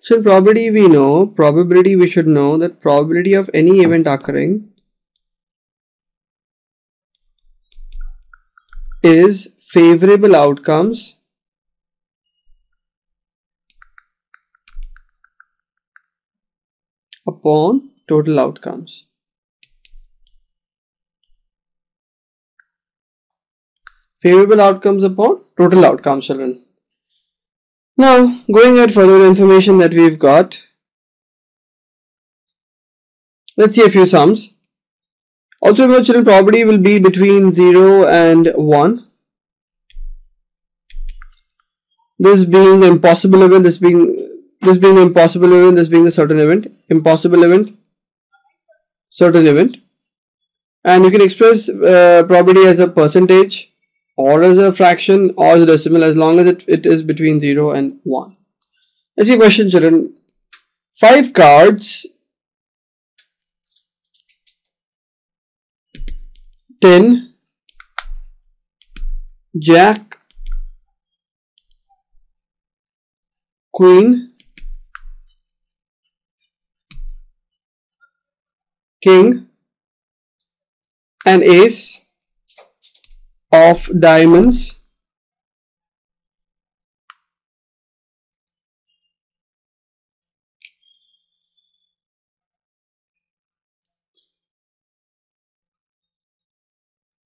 So in probability we should know that probability of any event occurring is favorable outcomes upon total outcomes. Favorable outcomes upon total outcomes, children. Now, going ahead further with the information that we've got, let's see a few sums. Also remember, children, probability will be between 0 and 1. This being the impossible event, this being the impossible event, this being the certain event, impossible event, certain event. And you can express probability as a percentage or as a fraction or as a decimal as long as it is between 0 and 1. Let's see a question, children. 5 cards, 10, Jack, Queen, King, and Ace of diamonds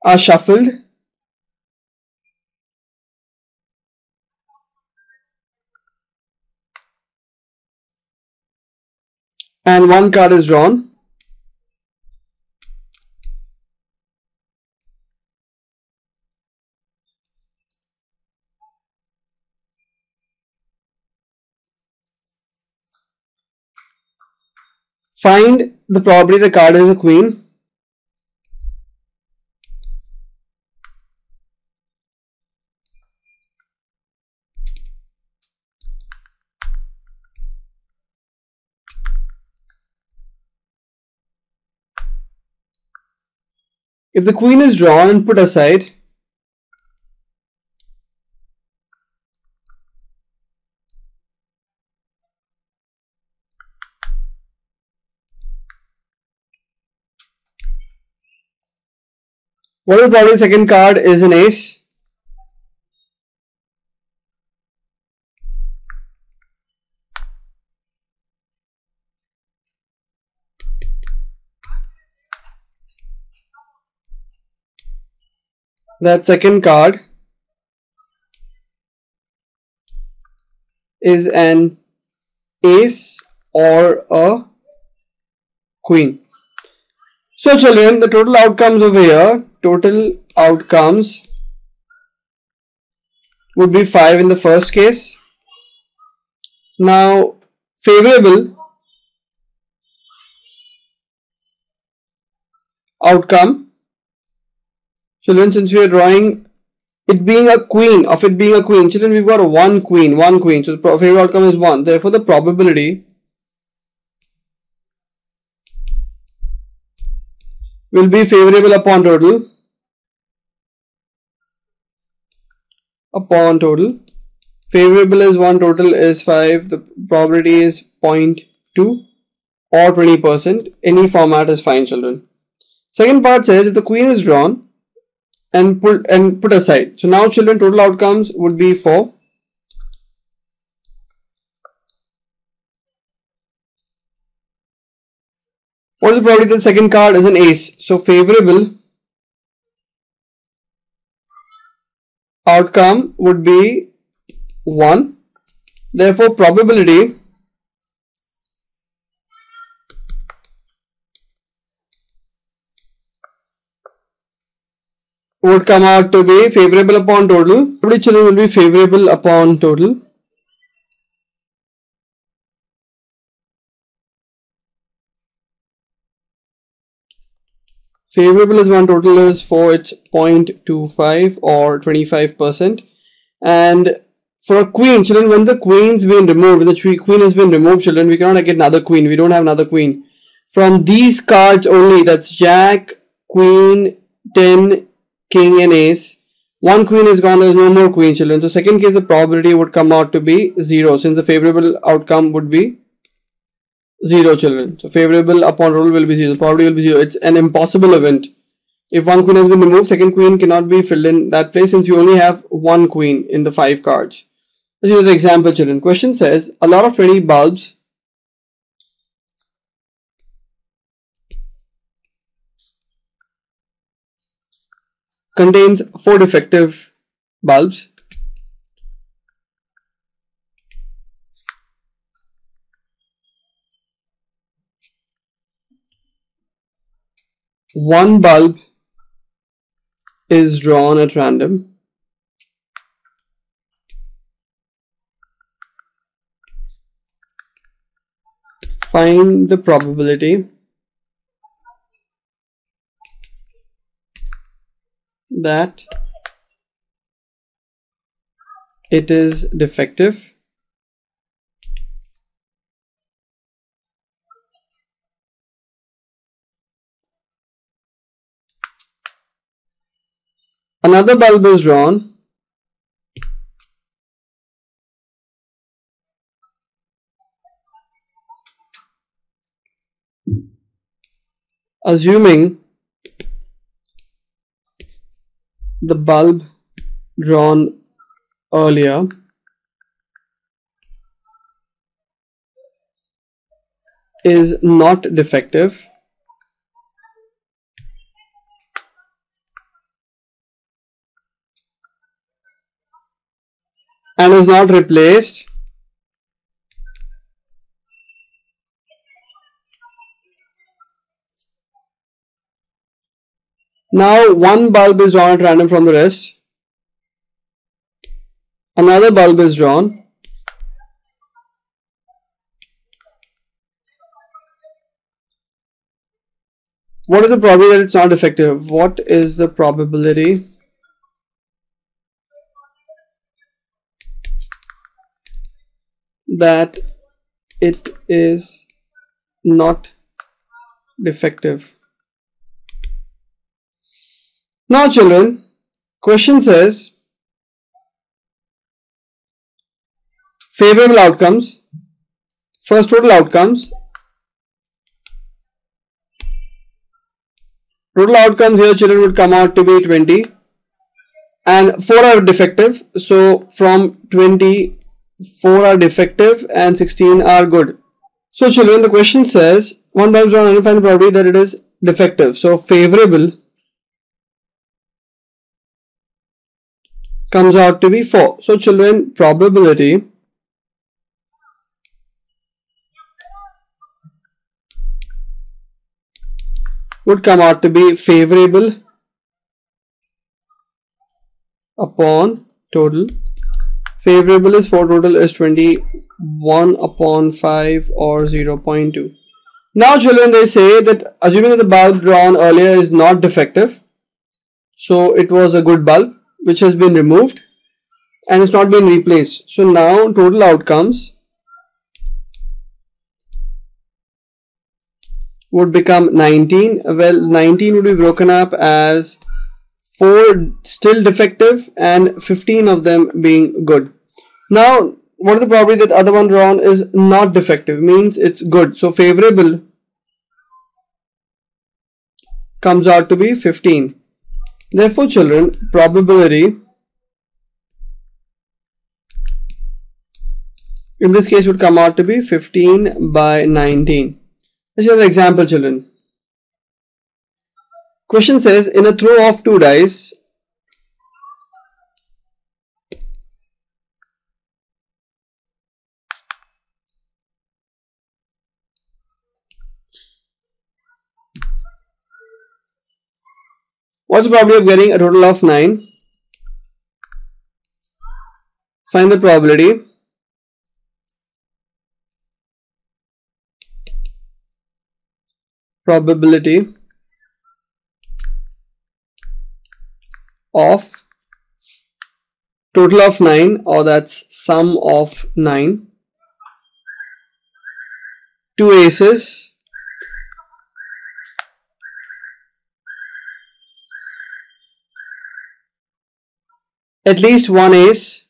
are shuffled and 1 card is drawn. Find the probability the card is a queen. If the queen is drawn and put aside, what is the probability the second card is an ace? That second card is an ace or a queen. So children, the total outcomes over here, total outcomes would be 5 in the first case. Now, favorable outcome, children, since we are drawing it being a queen, children, we've got one queen, so the favorable outcome is 1. Therefore, the probability will be favorable upon total. Favorable is 1, total is 5. The probability is 0.2 or 20%. Any format is fine, children. Second part says if the queen is drawn and put aside. So now, children, total outcomes would be 4. What is the probability that the second card is an ace? So favorable outcome would be 1. Therefore, probability would come out to be favorable upon total. Probability, children, will be favorable upon total. Favorable is 1, total is 4, it's 0.25 or 25%. And for a queen, children, when the queen's been removed, when the queen has been removed, children, we cannot get another queen. We don't have another queen. From these cards only, that's Jack, Queen, 10, King and Ace. One queen is gone, there is no more queen, children. So second case, the probability would come out to be 0, since the favorable outcome would be 0, children. So favorable upon roll will be 0, the probability will be 0. It's an impossible event. If one queen has been removed, second queen cannot be filled in that place, since you only have one queen in the 5 cards. This is the example, children. Question says, a lot of 20 bulbs contains 4 defective bulbs. One bulb is drawn at random. Find the probability that it is defective. Another bulb is drawn. Assuming the bulb drawn earlier is not defective, and is not replaced now one bulb is drawn at random from the rest. Another bulb is drawn. What is the probability that it's not defective? What is the probability that it is not defective? Now children, question says favorable outcomes. First, total outcomes. Total outcomes here, children, would come out to be 20, and 4 are defective. So from 20, 4 are defective and 16 are good. So children, the question says one bulb is drawn and find the probability that it is defective. So favorable comes out to be 4. So children, probability would come out to be favorable upon total. Favorable is 4, total is 21 upon 5 or 0.2. Now children, they say that assuming that the bulb drawn earlier is not defective, so it was a good bulb which has been removed and it's not been replaced. So now total outcomes would become 19. Well, 19 would be broken up as 4 still defective and 15 of them being good. Now, what is the probability that the other one drawn is not defective? Means it's good. So favorable comes out to be 15. Therefore, children, probability in this case would come out to be 15 by 19. This is an example, children. Question says, in a throw of 2 dice, what's the probability of getting a total of 9? Find the probability. Probability of total of 9, or that's sum of 9. 2 aces, at least one ace,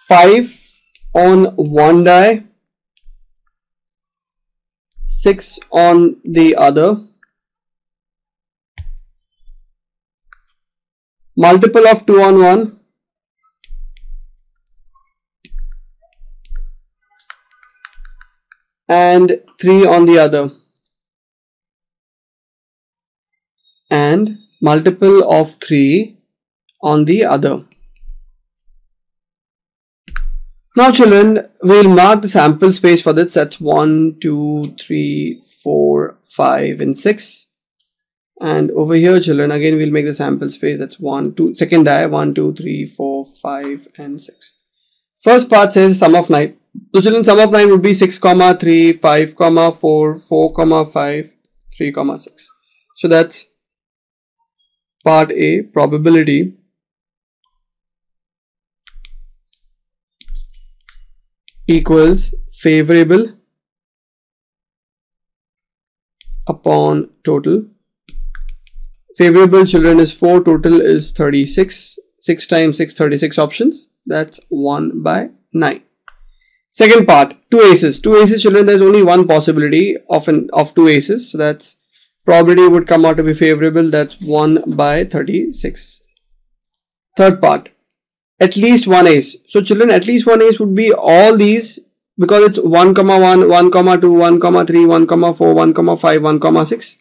five on one die, 6 on the other, multiple of 2 on one, and 3 on the other, and multiple of 3 on the other. Now children, we'll mark the sample space for this. That's 1, 2, 3, 4, 5 and 6. And over here children, again we'll make the sample space. That's 1, 2, second die, 1, 2, 3, 4, 5 and 6. First part says sum of 9. So children, sum of 9 would be 6, 3, 5, 4, 4, 5, 3, 6. So that's part A, probability equals favorable upon total. Favorable children is 4, total is 36. 6 times 6, 36 options. That's 1 by 9. Second part, 2 aces. 2 aces children, there's only one possibility of 2 aces. So that's probability would come out to be favorable. That's 1 by 36. Third part, at least one ace. So children, at least one ace would be all these, because it's 1, 1, 1, 2, 1, 3, 1, 4, 1, 5, 1, 6.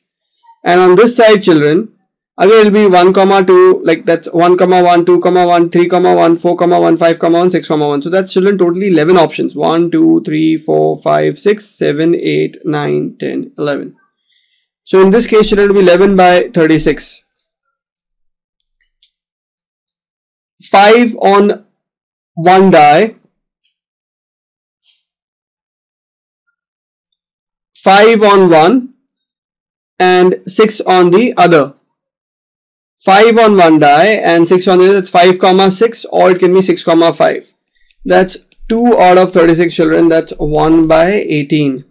And on this side children, again it will be 1, 2, like that's 1, 1, 2, 1, 3, 1, 4, 1, 5, 1, 6, 1. So that's children totally 11 options. 1, 2, 3, 4, 5, 6, 7, 8, 9, 10, 11. So in this case children, it will be 11 by 36. 5 on one die, 5 on one, and 6 on the other. 5 on one die and 6 on the other. That's 5, 6, or it can be 6, 5. That's 2 out of 36 children. That's 1 by 18.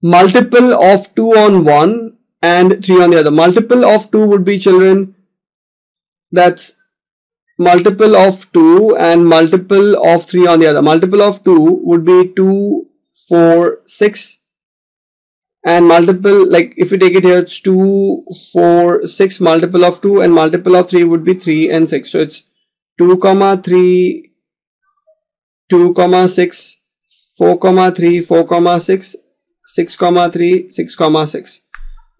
Multiple of 2 on one and 3 on the other. Multiple of 2 would be children, that's multiple of 2 and multiple of 3 on the other. Multiple of 2 would be 2, 4, 6, and multiple, like if you take it here, it's 2, 4, 6, multiple of 2, and multiple of 3 would be 3 and 6. So it's 2, 3, 2, 6, 4, 3, 4, 6, 6, 3, 6, 6.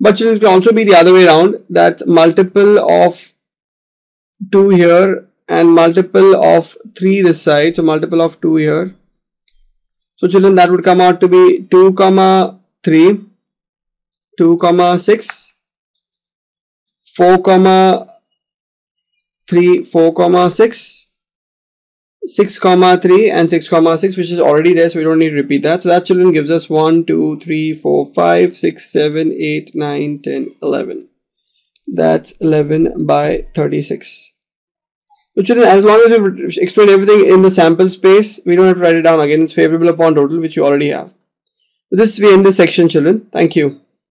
But children, it can also be the other way around. That's multiple of 2 here and multiple of 3 this side. So multiple of 2 here. So children, that would come out to be 2, 3, 2, 6, 4, 3, 4, 6, 6, 3 and 6, 6, which is already there, so we don't need to repeat that. So that children gives us 1, 2, 3, 4, 5, 6, 7, 8, 9, 10, 11. That's 11 by 36. So children, as long as you explain everything in the sample space, we don't have to write it down again. It's favorable upon total, which you already have. With this, we end this section children. Thank you.